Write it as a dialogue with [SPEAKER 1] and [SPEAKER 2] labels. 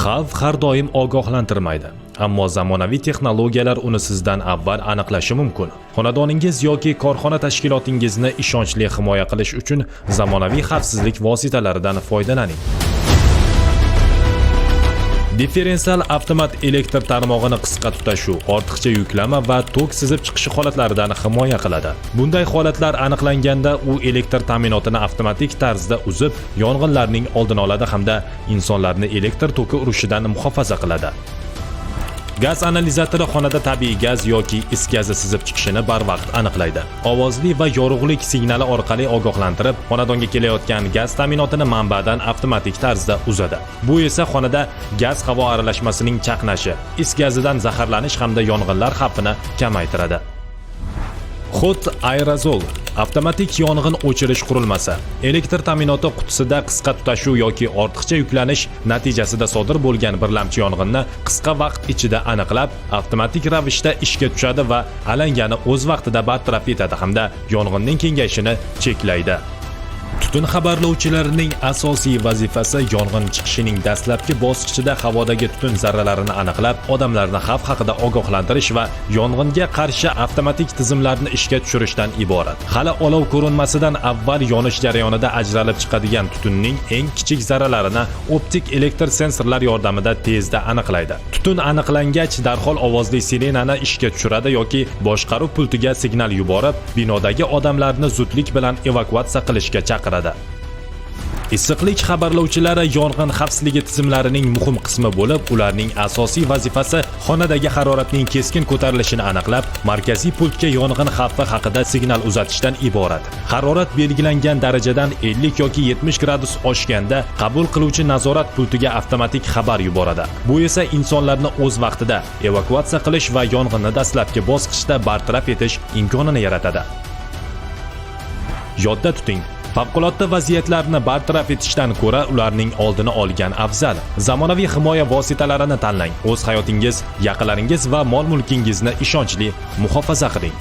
[SPEAKER 1] Xavf har doim ogohlantirmaydi, ammo zamonaviy texnologiyalar uni sizdan avval aniqlashi mumkin. Xonadoningiz yoki korxona tashkilotingizni ishonchli himoya qilish uchun zamonaviy xavfsizlik vositalaridan foydalaning. Differensial avtomat elektr tarmog'ini qisqa tutashuv, ortiqcha yuklama va tok sizib chiqishi holatlaridan himoya qiladi. Bunday holatlar aniqlanganda u elektr ta'minotini avtomatik tarzda uzib, yong'inlarning oldini oladi hamda insonlarni elektr toki urishidan muhofaza qiladi. Gaz analizatori xonada tabiiy gaz yoki is gazi sizib chiqishini barvaqt aniqlaydi. Ovozli va yorug'lik signali orqali ogohlantirib, xonadonga kelayotgan gaz ta'minotini manbadan avtomatik tarzda uzadi. Bu esa xonada gaz-havo aralashmasining chaqnashi, is gazidan zaharlanish hamda yong'inlar xavfini kamaytiradi. Hot aerozol avtomatik yong'in o'chirish qurilmasi. Elektr ta'minoti qutisida qisqa tutashuv yoki ortiqcha yuklanish natijasida sodir bo'lgan birlamchi yong'inni qisqa vaqt ichida aniqlab, avtomatik ravishda ishga tushadi va alangani o'z vaqtida bartaraf etadi hamda yong'inning kengayishini cheklaydi. Tutun xabarlovchilarining asosiy vazifasi yong'in chiqishining dastlabki bosqichida havodagi tutun zarralarini aniqlab, odamlarni xavf haqida ogohlantirish va yong'inga qarshi avtomatik tizimlarni ishga tushirishdan iborat. Hali olov ko'rinmasidan avval yonish jarayonida ajralib chiqadigan tutunning eng kichik zarralarini optik elektr sensorlar yordamida tezda aniqlaydi. Tutun aniqlangach, darhol ovozli sirenani ishga tushiradi yoki boshqaruv pultiga signal yuborib, binodagi odamlarni zudlik bilan evakuatsiya qilishga chaqiradi. Issiqlik xabarlovchilari yong'in xavfsizligi tizimlarining muhim qismi bo'lib, ularning asosiy vazifasi xonadagi haroratning keskin ko'tarilishini aniqlab, markaziy pultga yong'in xavfi haqida signal uzatishdan iborat. Harorat belgilangan darajadan 50 yoki 70 gradus oshganda qabul qiluvchi nazorat pultiga avtomatik xabar yuboradi. Bu esa insonlarni o'z vaqtida evakuatsiya qilish va yong'inni dastlabki bosqichda bartaraf etish imkonini yaratadi. Yodda tuting, favqulodda vaziyatlarni bartaraf etishdan ko'ra ularning oldini olgan afzal. Zamonaviy himoya vositalarini tanlang. O'z hayotingiz, yaqinlaringiz va mol-mulkingizni ishonchli muhofaza qiling.